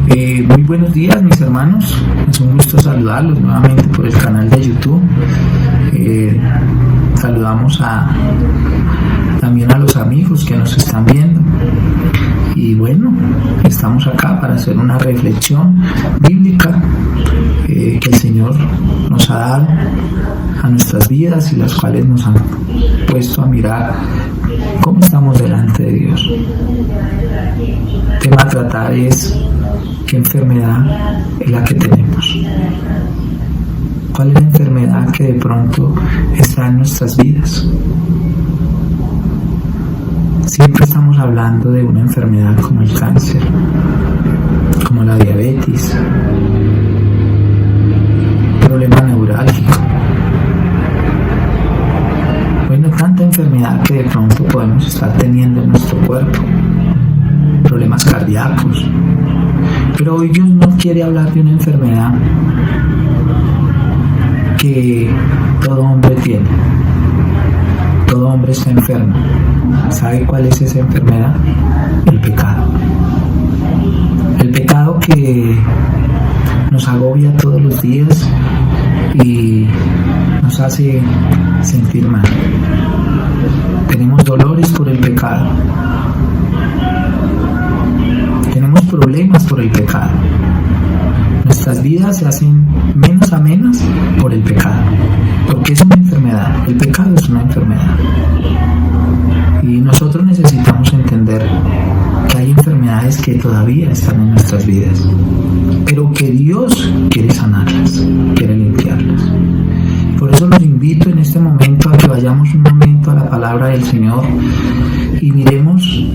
Muy buenos días, mis hermanos. Es un gusto saludarlos nuevamente por el canal de YouTube. Saludamos también a los amigos que nos están viendo. Y bueno, estamos acá para hacer una reflexión bíblica que el Señor nos ha dado a nuestras vidas y las cuales nos han puesto a mirar cómo estamos delante de Dios. El tema a tratar es: ¿qué enfermedad es la que tenemos? ¿Cuál es la enfermedad que de pronto está en nuestras vidas? Siempre estamos hablando de una enfermedad como el cáncer, como la diabetes, problema neurálgico. Bueno, tanta enfermedad que de pronto podemos estar teniendo en nuestro cuerpo, problemas cardíacos. Pero hoy Dios no quiere hablar de una enfermedad que todo hombre tiene. Todo hombre está enfermo. ¿Sabe cuál es esa enfermedad? El pecado. El pecado que nos agobia todos los días y nos hace sentir mal. Tenemos dolores por el pecado. Tenemos problemas por el pecado. Nuestras vidas se hacen menos amenas por el pecado, porque es una enfermedad. El pecado es una enfermedad. Y nosotros necesitamos entender que hay enfermedades que todavía están en nuestras vidas, pero que Dios quiere sanarlas, quiere limpiarlas. Por eso los invito en este momento a que vayamos un momento a la palabra del Señor y miremos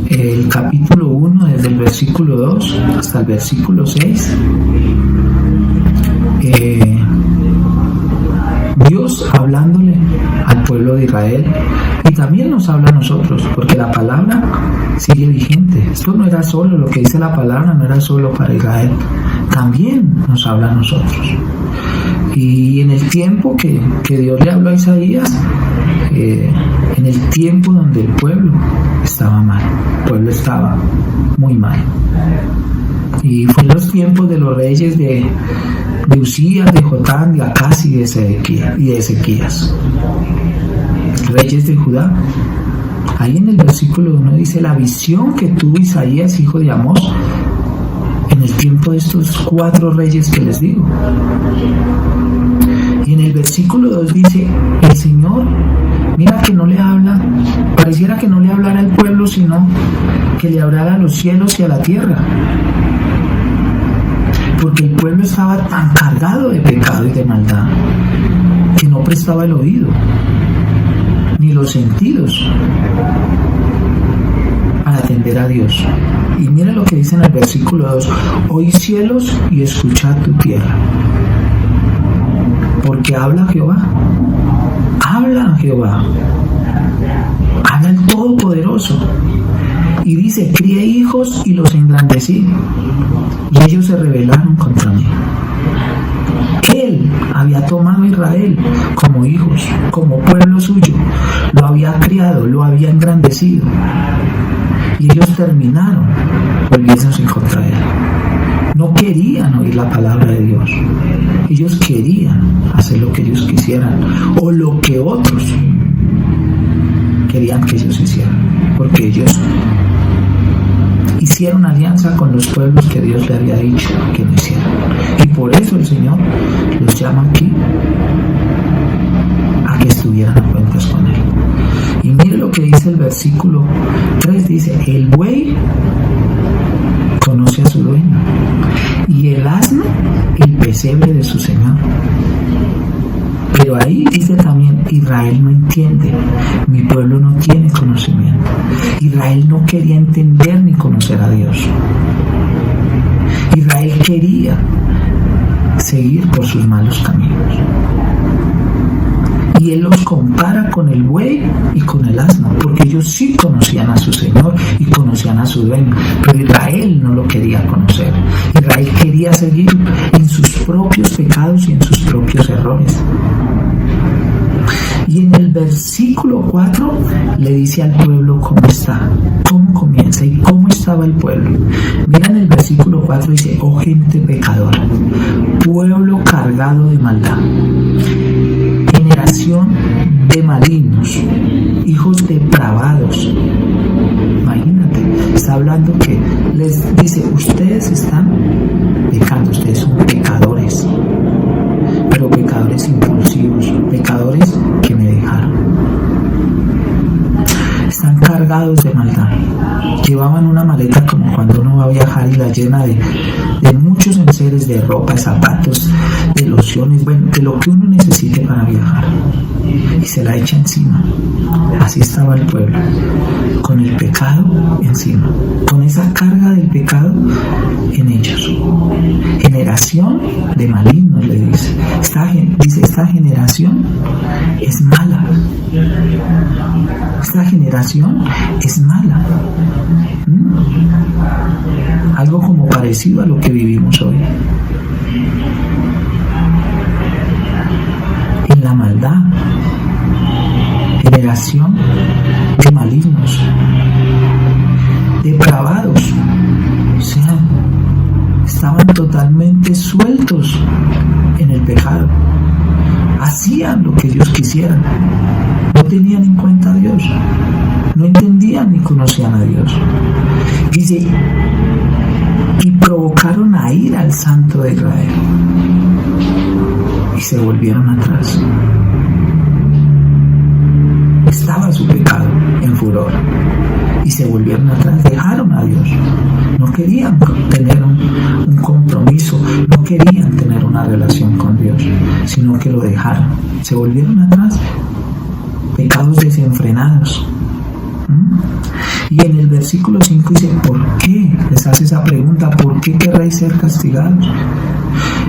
el capítulo 1 desde el versículo 2 hasta el versículo 6. Dios hablándole al pueblo de Israel, y también nos habla a nosotros, porque la palabra sigue vigente. Esto no era solo, lo que dice la palabra no era solo para Israel, también nos habla a nosotros. Y en el tiempo que Dios le habló a Isaías, en el tiempo donde el pueblo estaba mal, el pueblo estaba muy mal. Y fue en los tiempos de los reyes de Usías, de Jotán, de Acaz y de Ezequías, reyes de Judá. Ahí en el versículo 1 dice: la visión que tuvo Isaías, hijo de Amós, en el tiempo de estos 4 reyes que les digo. Y en el versículo 2 dice: el Señor, mira que no le habla, pareciera que no le hablara al pueblo, sino que le hablara a los cielos y a la tierra, porque el pueblo estaba tan cargado de pecado y de maldad que no prestaba el oído ni los sentidos para atender a Dios. Y mira lo que dice en el versículo 2: oí cielos y escuchad tu tierra, porque habla Jehová, habla el Todopoderoso, y dice: crié hijos y los engrandecí, y ellos se rebelaron contra mí. Él había tomado a Israel como hijos, como pueblo suyo, lo había criado, lo había engrandecido, y ellos terminaron volviéndose contra él. No querían oír la palabra de Dios. Ellos querían hacer lo que ellos quisieran, o lo que otros querían que ellos hicieran, porque ellos hicieron alianza con los pueblos que Dios le había dicho que no hicieran. Y por eso el Señor los llama aquí a que estuvieran a cuentas con Él. Y mire lo que dice el versículo 3, dice: el buey conoce a su dueño, y el asno el pesebre de su señor. Pero ahí dice también: Israel no entiende, mi pueblo no tiene conocimiento. Israel no quería entender ni conocer a Dios. Israel quería seguir por sus malos caminos. Y él los compara con el buey y con el asno, porque ellos sí conocían a su Señor y conocían a su dueño, pero Israel no lo quería conocer. Israel quería seguir en sus propios pecados y en sus propios errores. Y en el versículo 4 le dice al pueblo cómo está, cómo comienza y cómo estaba el pueblo. Mira en el versículo 4 dice: oh gente pecadora, pueblo cargado de maldad, generación de malignos, hijos depravados. Imagínate, está hablando que les dice: ustedes están pecando, ustedes son pecadores, pero pecadores impulsivos, pecadores que me dejaron. Están cargados de maldad. Llevaban una maleta como cuando uno va a viajar y la llena de muchos enseres, de ropa, de zapatos, de lociones, bueno, de lo que uno necesite para viajar, y se la echa encima. Así estaba el pueblo, con el pecado encima, con esa carga del pecado en ellos. Generación de malignos, le dice. Esta generación es mala. Esta generación es mala. Algo como parecido a lo que vivimos hoy. En la maldad. Generación de malignos, depravados. O sea, estaban totalmente sueltos en el pecado. Hacían lo que ellos quisieran. No tenían en cuenta a Dios. No entendían ni conocían a Dios. Dice: y provocaron a ira al Santo de Israel. Y se volvieron atrás. Estaba su pecado en furor. Y se volvieron atrás, dejaron a Dios. No querían tener un compromiso, no querían tener una relación con Dios, sino que lo dejaron. Se volvieron atrás. Pecados desenfrenados. Y en el versículo 5 dice: ¿por qué? Les hace esa pregunta: ¿por qué querréis ser castigados?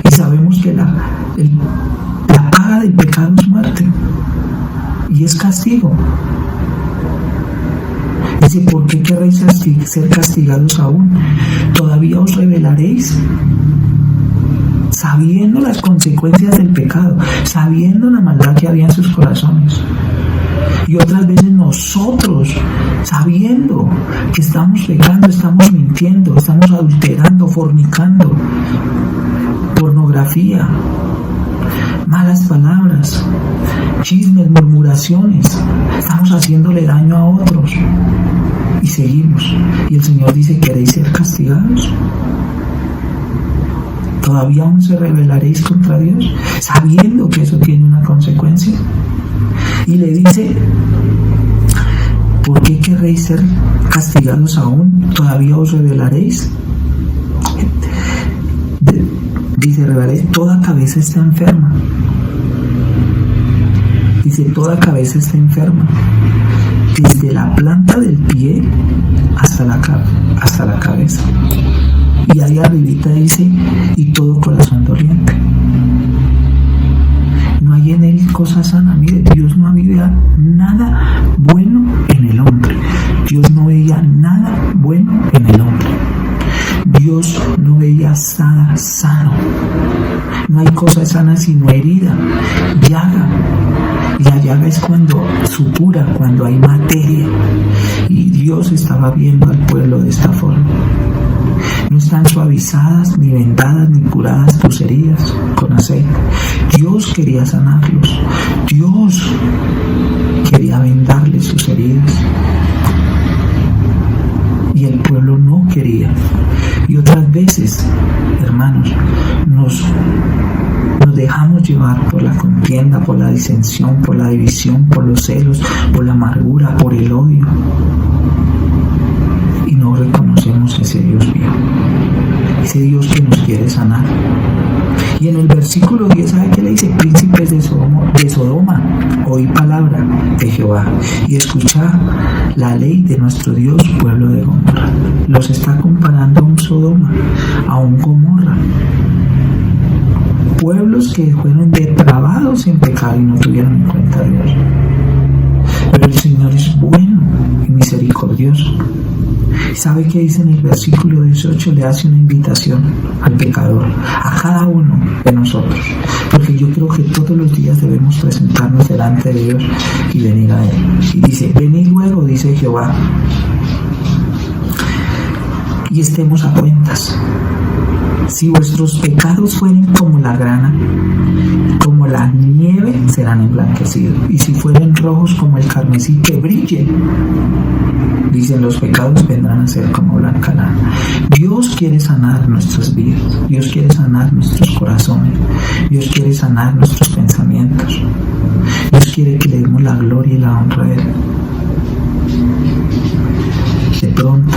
Y sabemos que la paga del pecado es muerte, y es castigo. Dice: ¿por qué querréis ser castigados aún? ¿Todavía os rebelaréis? Sabiendo las consecuencias del pecado, sabiendo la maldad que había en sus corazones. Y otras veces nosotros, sabiendo que estamos pecando, estamos mintiendo, estamos adulterando, fornicando, pornografía, malas palabras, chismes, murmuraciones, estamos haciéndole daño a otros y seguimos. Y el Señor dice: ¿queréis ser castigados? ¿Todavía aún se rebelaréis contra Dios, sabiendo que eso tiene una consecuencia? Y le dice: ¿por qué querréis ser castigados aún? ¿Todavía os rebelaréis? Dice: rebelaréis. Toda cabeza está enferma. Dice: toda cabeza está enferma, desde la planta del pie hasta la cabeza. Y ahí arribita dice: y todo corazón doliente. No hay en él cosa sana. Mire, Dios no había nada bueno en el hombre. Dios no veía nada bueno en el hombre. Dios no veía nada sano. No hay cosa sana sino herida, llaga. Y la llaga es cuando supura, cuando hay materia. Y Dios estaba viendo al pueblo de esta forma. No están suavizadas, ni vendadas, ni curadas tus heridas con aceite. Dios quería sanarlos. Dios quería vendarles sus heridas. Y el pueblo no quería. Y otras veces, hermanos, nos dejamos llevar por la contienda, por la disensión, por la división, por los celos, por la amargura, por el odio. Y no reconocemos ese Dios vivo, ese Dios que nos quiere sanar. Y en el versículo 10, ¿sabe qué le dice? Príncipes de Sodoma, oí palabra de Jehová y escuchad la ley de nuestro Dios, pueblo de Gomorra. Los está comparando a un Sodoma, a un Gomorra. Pueblos que fueron depravados en pecado y no tuvieron en cuenta a Dios. Pero el Señor es bueno y misericordioso. ¿Sabe qué dice en el versículo 18? Le hace una invitación al pecador, a cada uno de nosotros, porque yo creo que todos los días debemos presentarnos delante de Dios y venir a Él. Y dice, venid luego, dice Jehová, y estemos a cuentas. Si vuestros pecados fueren como la grana, como la nieve, serán emblanquecidos. Y si fueren rojos como el carmesí, que brillen. Dicen, los pecados vendrán a ser como blanca lana. Dios quiere sanar nuestras vidas. Dios quiere sanar nuestros corazones. Dios quiere sanar nuestros pensamientos. Dios quiere que le demos la gloria y la honra a Él. De pronto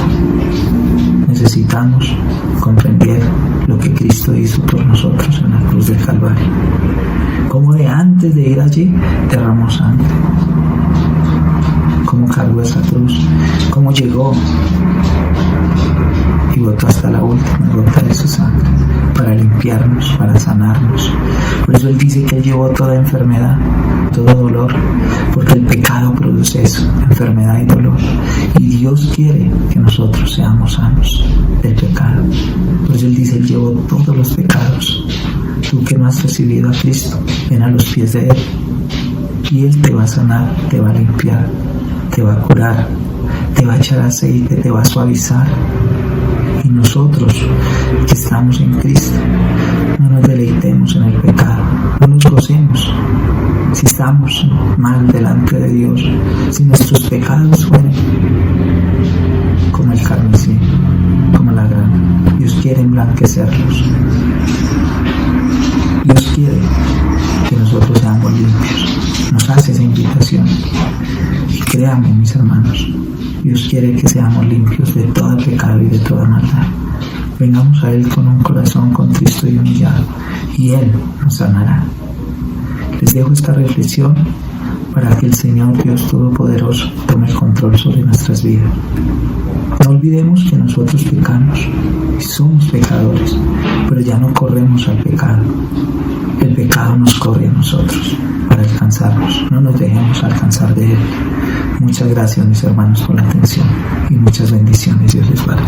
necesitamos comprender lo que Cristo hizo por nosotros en la cruz del Calvario. Como de antes de ir allí derramó sangre, cómo cargó esa cruz, cómo llegó y botó hasta la última gota de su sangre para limpiarnos, para sanarnos. Por eso Él dice que Él llevó toda enfermedad, todo dolor, porque el pecado produce eso, enfermedad y dolor. Y Dios quiere que nosotros seamos sanos del pecado. Por eso Él dice, Él llevó todos los pecados. Tú que no has recibido a Cristo, ven a los pies de Él y Él te va a sanar, te va a limpiar, te va a curar, te va a echar aceite, te va a suavizar. Y nosotros que estamos en Cristo, no nos deleitemos en el pecado, no nos gocemos. Si estamos mal delante de Dios, si nuestros pecados fueren como el carmesí, como la grana, Dios quiere emblanquecerlos. Dios quiere que nosotros seamos limpios. Nos hace esa invitación. Y créanme, mis hermanos, Dios quiere que seamos limpios de todo pecado y de toda maldad. Vengamos a Él con un corazón contristo y humillado, y Él nos sanará. Les dejo esta reflexión para que el Señor Dios Todopoderoso tome el control sobre nuestras vidas. No olvidemos que nosotros pecamos y somos pecadores, pero ya no corremos al pecado. El pecado nos corre a nosotros para alcanzarnos. No nos dejemos alcanzar de Él. Muchas gracias, mis hermanos, por la atención y muchas bendiciones. Dios les guarde.